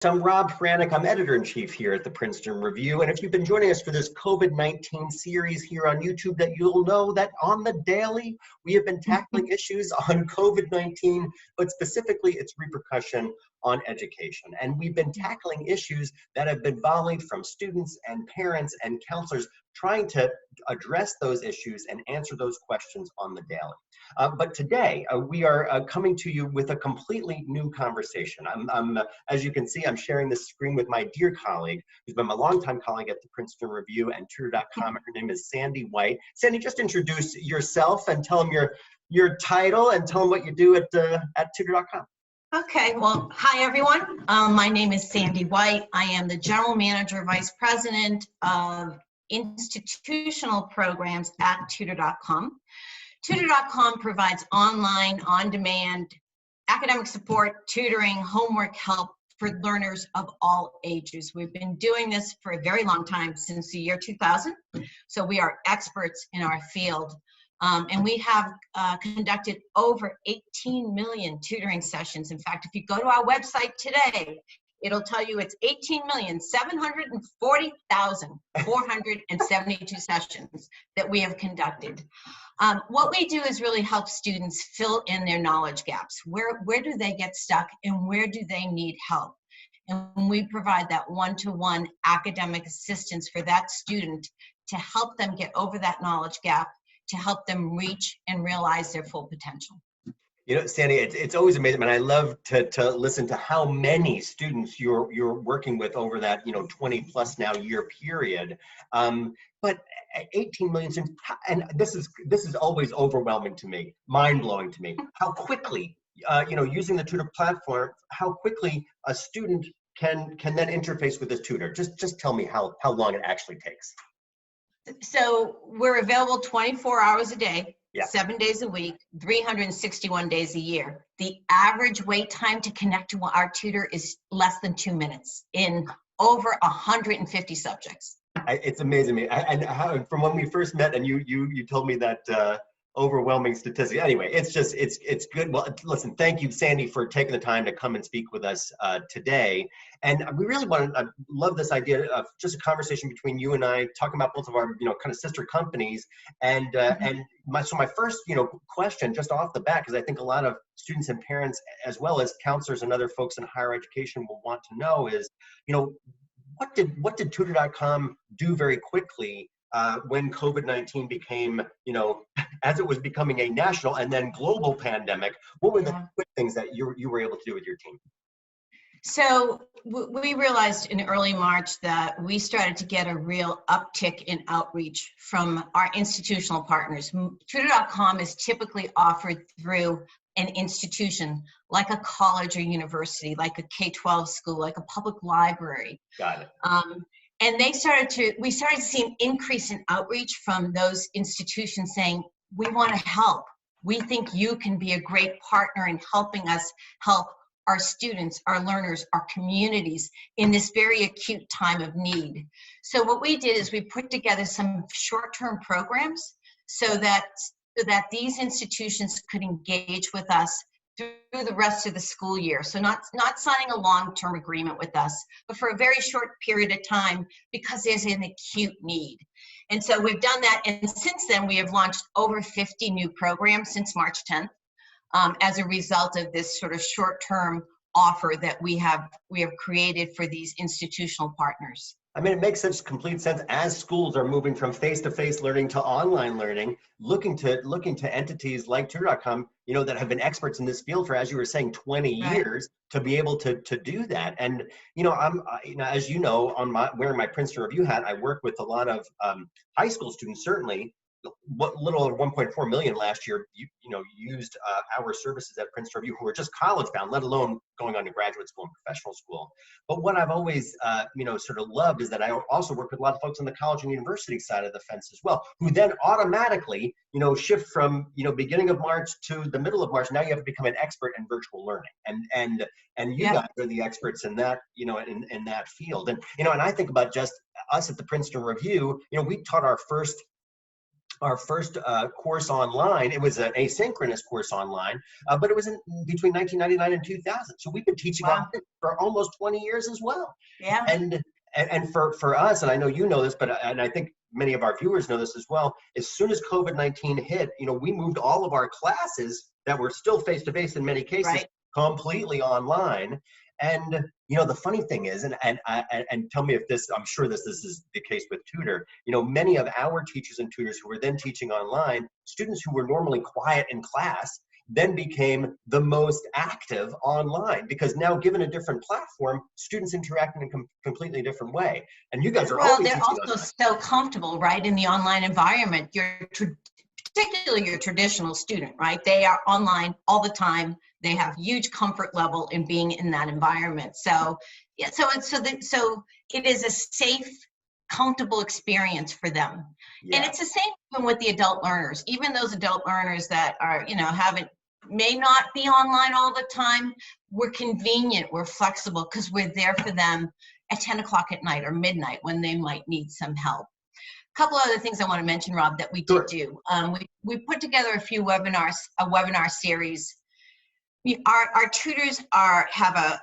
I'm Rob Franek. I'm editor-in-chief here at the Princeton Review. And if you've been joining us for this COVID-19 series here on YouTube, that you'll know that on the daily, we have been tackling issues on COVID-19, but specifically its repercussion on education. And we've been tackling issues that have been volleyed from students and parents and counselors trying to address those issues and answer those questions on the daily. But today, we are coming to you with a completely new conversation. As you can see, I'm sharing this screen with my dear colleague, who's been my longtime colleague at the Princeton Review and Tutor.com. Her name is Sandi White. Sandi, just introduce yourself and tell them your title and tell them what you do at Tutor.com. Okay, well, hi everyone. My name is Sandi White. I am the General Manager, Vice President of Institutional Programs at Tutor.com. Tutor.com provides online, on-demand academic support, tutoring, homework help for learners of all ages. We've been doing this for a very long time, since the year 2000, so we are experts in our field. And we have conducted over 18 million tutoring sessions. In fact, if you go to our website today, it'll tell you it's 18,740,472 sessions that we have conducted. What we do is really help students fill in their knowledge gaps. Where do they get stuck and where do they need help? And we provide that one-to-one academic assistance for that student to help them get over that knowledge gap, to help them reach and realize their full potential. You know, Sandi, it's always amazing, and I love to listen to how many students you're working with over that 20 plus now year period. But 18 million students, and this is always overwhelming to me, mind blowing to me. How quickly, using the tutor platform, how quickly a student can then interface with his tutor. Just tell me how long it actually takes. So we're available 24 hours a day. Yeah. 7 days a week, 361 days a year. The average wait time to connect to our tutor is less than 2 minutes in over 150 subjects. It's amazing to me. And from when we first met, and you told me that overwhelming statistic. Anyway, it's good. Well, listen, thank you, Sandi, for taking the time to come and speak with us today. And we really love this idea of just a conversation between you and I, talking about both of our kind of sister companies. And my first question just off the bat, because I think a lot of students and parents, as well as counselors and other folks in higher education, will want to know is, what did Tutor.com do very quickly when COVID-19 became, as it was becoming a national and then global pandemic? What were the quick things that you were able to do with your team? So we realized in early March that we started to get a real uptick in outreach from our institutional partners. Tutor.com is typically offered through an institution like a college or university, like a K-12 school, like a public library. Got it. And we started to see an increase in outreach from those institutions saying, we want to help. We think you can be a great partner in helping us help our students, our learners, our communities in this very acute time of need. So what we did is we put together some short-term programs so that these institutions could engage with us through the rest of the school year. So not signing a long-term agreement with us, but for a very short period of time because there's an acute need. And so we've done that, and since then we have launched over 50 new programs since March 10th as a result of this sort of short-term offer that we have created for these institutional partners. I mean, it makes such complete sense as schools are moving from face-to-face learning to online learning, looking to entities like Tutor.com, that have been experts in this field for, as you were saying, 20 years to be able to do that. And I'm as you know, wearing my Princeton Review hat, I work with a lot of high school students. Certainly, little over 1.4 million last year, used our services at Princeton Review, who were just college bound, let alone going on to graduate school and professional school. But what I've always, sort of loved is that I also work with a lot of folks on the college and university side of the fence as well, who then automatically, shift from, beginning of March to the middle of March. Now you have to become an expert in virtual learning, and you guys are the experts in that, in that field. And and I think about just us at the Princeton Review. We taught our first our first course online. It was an asynchronous course online, but it was between 1999 and 2000. So we've been teaching Wow. online for almost 20 years as well. Yeah. And for us, and I know you know this, and I think many of our viewers know this as well, as soon as COVID-19 hit, we moved all of our classes that were still face-to-face in many cases, Right. completely online. And the funny thing is, and tell me if this, I'm sure this is the case with Tutor, many of our teachers and tutors who were then teaching online, students who were normally quiet in class then became the most active online, because now, given a different platform, students interact in a completely different way. And you guys are Well, always they're teaching also online. so comfortable, right, in the online environment. Particularly your traditional student, right? They are online all the time. They have huge comfort level in being in that environment. So yeah, so it is a safe, comfortable experience for them. Yeah. And it's the same even with the adult learners. Even those adult learners that are, may not be online all the time, we're convenient, we're flexible, because we're there for them at 10 o'clock at night or midnight when they might need some help. A couple other things I want to mention, Rob, that we did do. We put together a few webinars, a webinar series. Our tutors have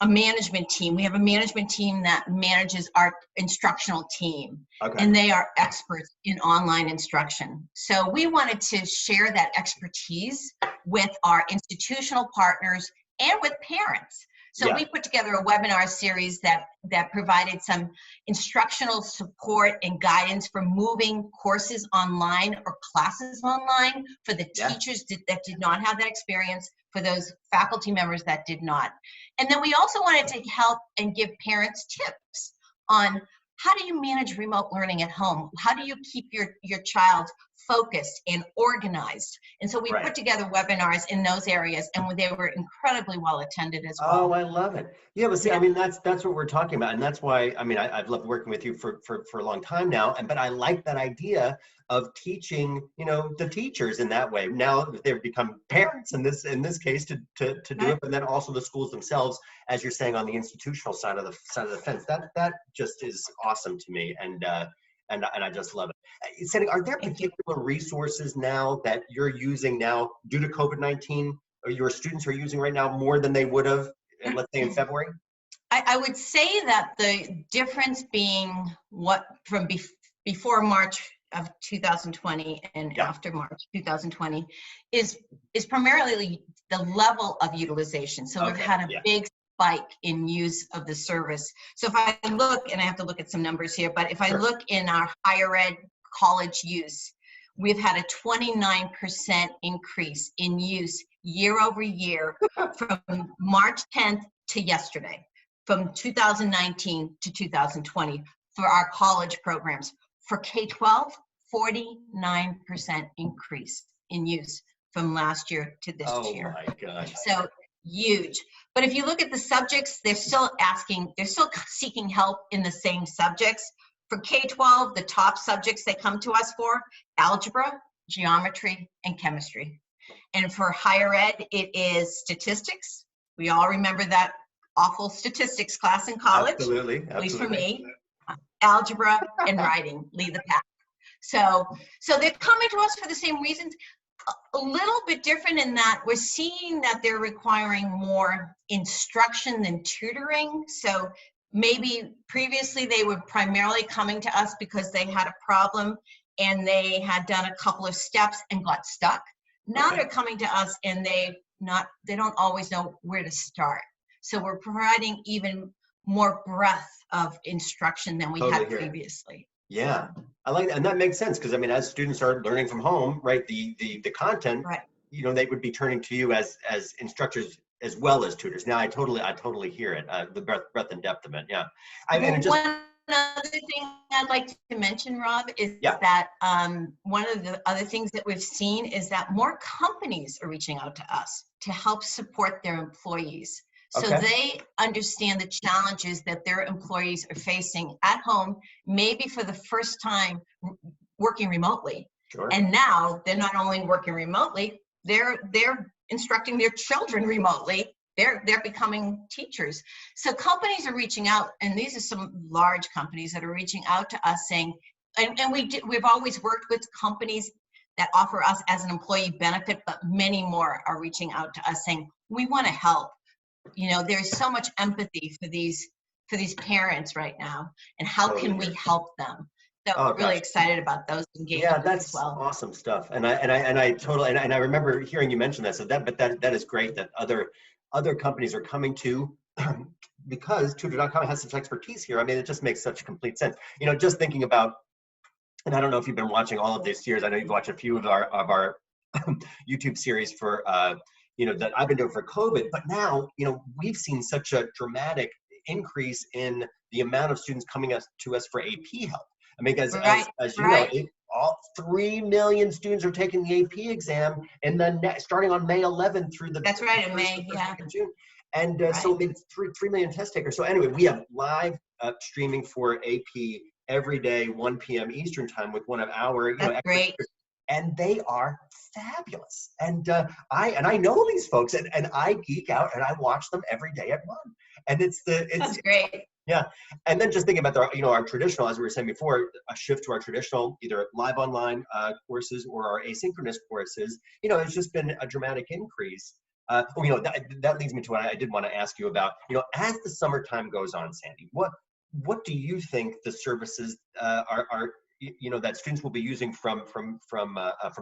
a management team. We have a management team that manages our instructional team, and they are experts in online instruction. So we wanted to share that expertise with our institutional partners and with parents. So we put together a webinar series that provided some instructional support and guidance for moving courses online or classes online for the teachers that did not have that experience, for those faculty members that did not. And then we also wanted to help and give parents tips on how do you manage remote learning at home? How do you keep your child focused and organized? And so we put together webinars in those areas, and they were incredibly well attended as well. Oh, I love it. Yeah, but see, I mean, that's what we're talking about. And that's why, I mean, I've loved working with you for a long time now. But I like that idea of teaching, the teachers in that way. Now they've become parents in this case to do it, but then also the schools themselves, as you're saying, on the institutional side of the fence. That just is awesome to me. And I just love it. Sandi, are there particular resources now that you're using now due to COVID-19, or your students are using right now more than they would have, let's say, in February? I would say that the difference being from before March of 2020 and after March 2020 is primarily the level of utilization. So we've had a big spike in use of the service. So if I look, and I have to look at some numbers here, but if I look in our higher ed college use, we've had a 29% increase in use year over year from March 10th to yesterday, from 2019 to 2020 for our college programs. For K-12, 49% increase in use from last year to this year. Oh my gosh. So huge. But if you look at the subjects, they're still seeking help in the same subjects. For K-12, the top subjects they come to us for: algebra, geometry, and chemistry. And for higher ed, it is statistics. We all remember that awful statistics class in college. Absolutely. At least for me. Algebra and writing lead the pack. So they're coming to us for the same reasons. A little bit different in that we're seeing that they're requiring more instruction than tutoring. So maybe previously they were primarily coming to us because they had a problem and they had done a couple of steps and got stuck. Now they're coming to us and they don't always know where to start. So we're providing even more breadth of instruction than we had previously. Yeah, I like that. And that makes sense, because I mean, as students are learning from home, right, the content, they would be turning to you as instructors as well as tutors. Now I totally hear it, the breadth and depth of it. Yeah. One other thing I'd like to mention, Rob, is that one of the other things that we've seen is that more companies are reaching out to us to help support their employees. So they understand the challenges that their employees are facing at home, maybe for the first time working remotely. And now they're not only working remotely, they're instructing their children remotely. They're becoming teachers. So companies are reaching out, and these are some large companies that are reaching out to us saying, and we've always worked with companies that offer us as an employee benefit, but many more are reaching out to us saying, we want to help. You know, there's so much empathy for these parents right now, and how can we help them? So Oh, really gosh. excited about those engagements. Yeah, that's as well. awesome stuff. And I totally, and I remember hearing you mention that. So that is great that other companies are coming to, because Tutor.com has such expertise here. I mean, it just makes such complete sense. You know, just thinking about, and I don't know if you've been watching all of these series. I know you've watched a few of our YouTube series for you know, that I've been doing for COVID. But now, you know, we've seen such a dramatic increase in the amount of students coming to us for AP help. I mean, as you know, all 3 million students are taking the AP exam, and then starting on May 11th through the in May, June. And so it's 3 million test takers. So anyway, we have live streaming for AP every day, 1 p.m. Eastern time with one of our, you know, great. And they are fabulous. And I know these folks, and I geek out and I watch them every day at 1. And That's great. Yeah. And then just thinking about our traditional, as we were saying before, a shift to our traditional, either live online courses or our asynchronous courses, you know, it's just been a dramatic increase. You know, that leads me to what I did want to ask you about. You know, as the summertime goes on, Sandy, what do you think the services are you know, that students will be using from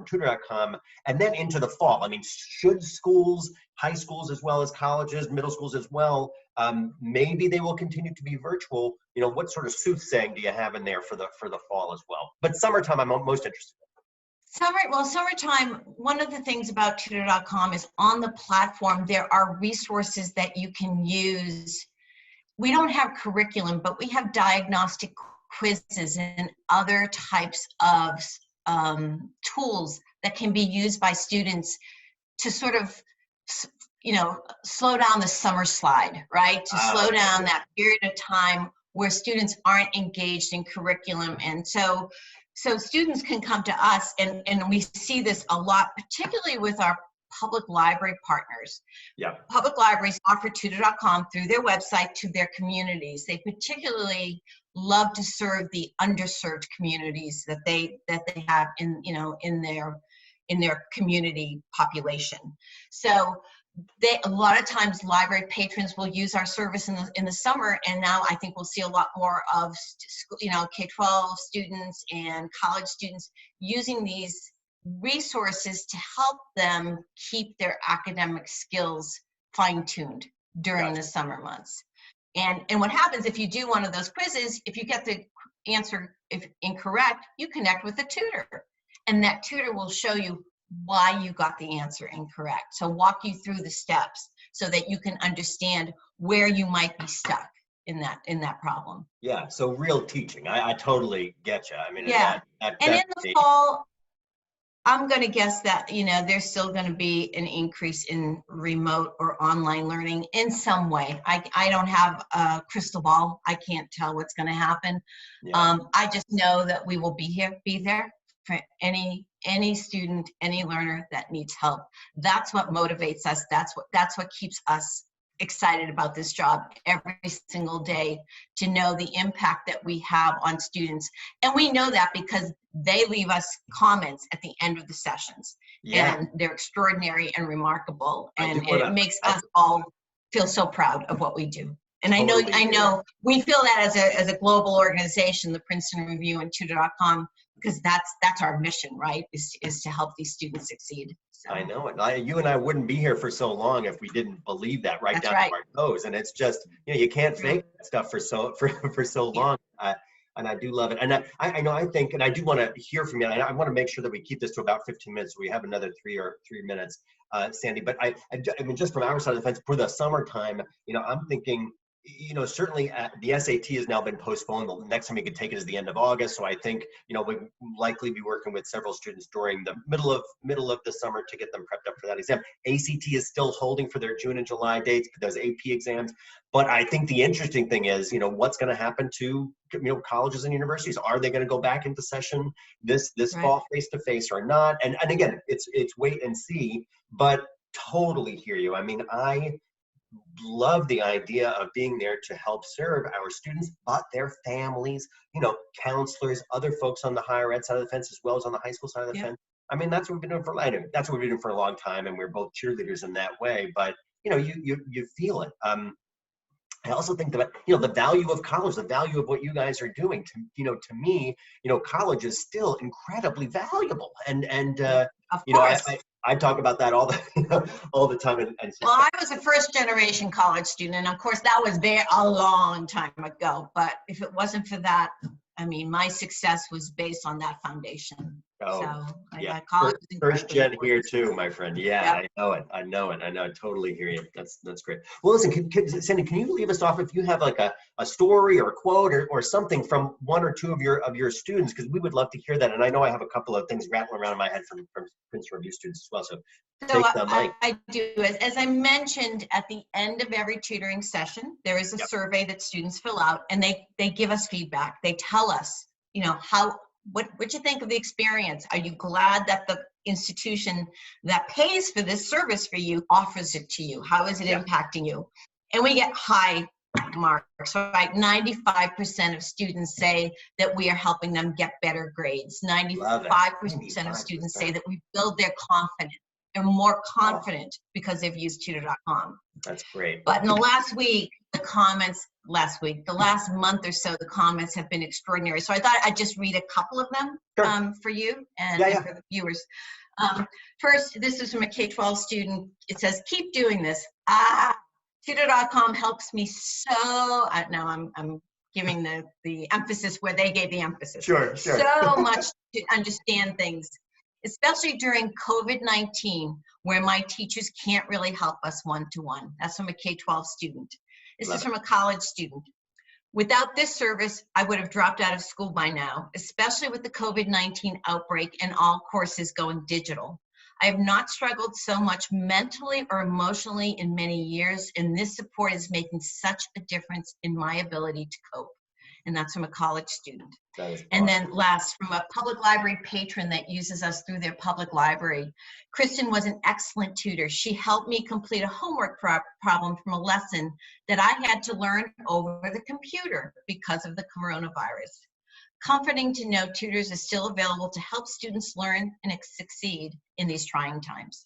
Tutor.com, and then into the fall? I mean, should schools, high schools as well as colleges, middle schools as well, maybe they will continue to be virtual? You know, what sort of soothsaying do you have in there for the fall as well? But summertime, I'm most interested in. Summertime, one of the things about Tutor.com is on the platform, there are resources that you can use. We don't have curriculum, but we have diagnostic quizzes and other types of tools that can be used by students to sort of, you know, slow down the summer slide, right? To slow down that period of time where students aren't engaged in curriculum. And so students can come to us, and we see this a lot, particularly with our public library partners. Yeah. Public libraries offer Tutor.com through their website to their communities. They particularly love to serve the underserved communities that they have in their community population. So a lot of times library patrons will use our service in the summer, and now I think we'll see a lot more of K-12 students and college students using these resources to help them keep their academic skills fine-tuned during the summer months. And what happens if you do one of those quizzes, if you get the answer incorrect, you connect with a tutor, and that tutor will show you why you got the answer incorrect. So walk you through the steps so that you can understand where you might be stuck in that problem. Yeah, so real teaching. I totally get you. I mean, yeah. And in the fall, I'm going to guess that, you know, there's still going to be an increase in remote or online learning in some way. I don't have a crystal ball. I can't tell what's going to happen. Yeah. I just know that we will be there for any student, any learner that needs help. That's what motivates us. That's what keeps us excited about this job every single day, to know the impact that we have on students. And we know that because they leave us comments at the end of the sessions. Yeah. And they're extraordinary and remarkable. And it makes us all feel so proud of what we do. And totally. I know we feel that as a global organization, the Princeton Review and Tutor.com, because that's our mission, right? Is to help these students succeed. So. I know it. You and I wouldn't be here for so long if we didn't believe that down to our toes. And it's just, you know, you can't fake that stuff for so long. And I do love it. And I think, and I do want to hear from you. And I want to make sure that we keep this to about 15 minutes. So we have another 3 minutes, Sandy. But I mean, just from our side of the fence, for the summertime, you know, I'm thinking, you know, certainly the SAT has now been postponed. The next time we could take it is the end of August. So I think, you know, we'll likely be working with several students during the middle of the summer to get them prepped up for that exam. ACT is still holding for their June and July dates, those AP exams. But I think the interesting thing is, you know, what's going to happen to, you know, colleges and universities? Are they going to go back into session this fall face-to-face or not? And again, it's wait and see, but totally hear you. I mean, love the idea of being there to help serve our students, but their families, you know, counselors, other folks on the higher ed side of the fence, as well as on the high school side of the Yeah. fence. I mean, that's what we've been doing for, I know, that's what we've been doing for a long time, and we're both cheerleaders in that way. But you know, you feel it. I also think that, you know, the value of college, the value of what you guys are doing, to, you know, to me, you know, college is still incredibly valuable. And Of you know, course. I talk about that all the all the time. And Well, I was a first generation college student, and of course that was there a long time ago. But if it wasn't for that, I mean, my success was based on that foundation. oh, So yeah, college is first incredibly gen here important. too, my friend. Yeah, Yep. I know it. I know it. I know. I totally hear you. That's great. Well, listen, Sandy, can you leave us off if you have like a story or a quote or something from one or two of your students, because we would love to hear that. And I know I have a couple of things rattling around in my head from Princeton Review students as well. So So take the mic. I do, as I mentioned, at the end of every tutoring session, there is a Yep. survey that students fill out, and they give us feedback. They tell us, you know, what you think of the experience. Are you glad that the institution that pays for this service for you offers it to you? How is it Yeah. impacting you? And we get high marks, right? 95% of students say that we are helping them get better grades. Love it. 95% of students say that we build their confidence. They're more confident because they've used Tutor.com. That's great. But in the last month or so, the comments have been extraordinary. So I thought I'd just read a couple of them Sure. for you and, Yeah. for the viewers. First, this is from a K-12 student. It says, "Keep doing this. Tutor.com helps me so." Now I'm giving the emphasis where they gave the emphasis. Sure. So much to understand things, especially during COVID-19, where my teachers can't really help us one-to-one. That's from a K-12 student. This is from a college student. "Without this service, I would have dropped out of school by now, especially with the COVID-19 outbreak and all courses going digital. I have not struggled so much mentally or emotionally in many years, and this support is making such a difference in my ability to cope." And that's from a college student. That is awesome. And then last, from a public library patron that uses us through their public library. "Kristen was an excellent tutor. She helped me complete a homework problem from a lesson that I had to learn over the computer because of the coronavirus. Comforting to know tutors are still available to help students learn and succeed in these trying times."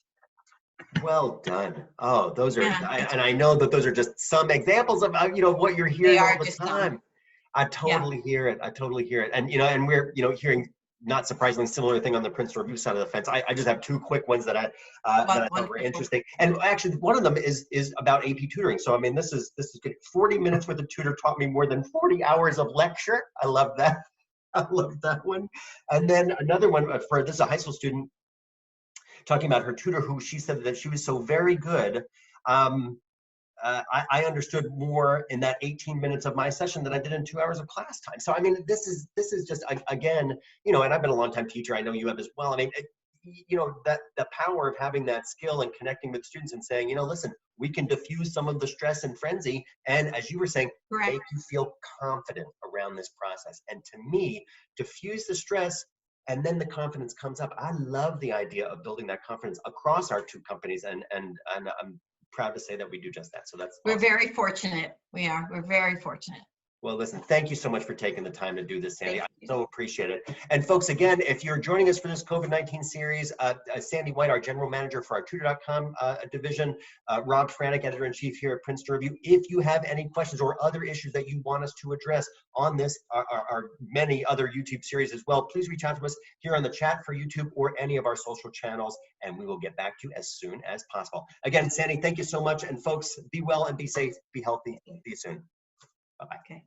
Well done. Oh, those are, Yeah. and I know that those are just some examples of, you know, what you're hearing all the time. I totally hear it. I totally hear it. And, you know, and we're, you know, hearing, not surprisingly, similar thing on the Princeton Review side of the fence. I just have two quick ones that I thought were interesting. And actually, one of them is about AP tutoring. So, I mean, this is good. 40 minutes with a tutor taught me more than 40 hours of lecture. I love that. I love that one. And then another one for this is a high school student talking about her tutor, who she said that she was so very good. I understood more in that 18 minutes of my session than I did in 2 hours of class time. So I mean, this is just, again, you know, and I've been a long time teacher. I know you have as well. I mean, you know, that the power of having that skill and connecting with students and saying, you know, listen, we can diffuse some of the stress and frenzy, and as you were saying, make you feel confident around this process. And to me, diffuse the stress, and then the confidence comes up. I love the idea of building that confidence across our two companies, and I'm proud to say that we do just that. So that's We're awesome. very fortunate. We are. We're very fortunate. Well, listen, thank you so much for taking the time to do this, Sandy. I so appreciate it. And folks, again, if you're joining us for this COVID-19 series, Sandy White, our general manager for our Tutor.com division, Rob Franek, editor-in-chief here at Princeton Review. If you have any questions or other issues that you want us to address on this, our many other YouTube series as well, please reach out to us here on the chat for YouTube or any of our social channels, and we will get back to you as soon as possible. Again, Sandy, thank you so much. And folks, be well and be safe, be healthy. See you soon. Bye-bye. Okay.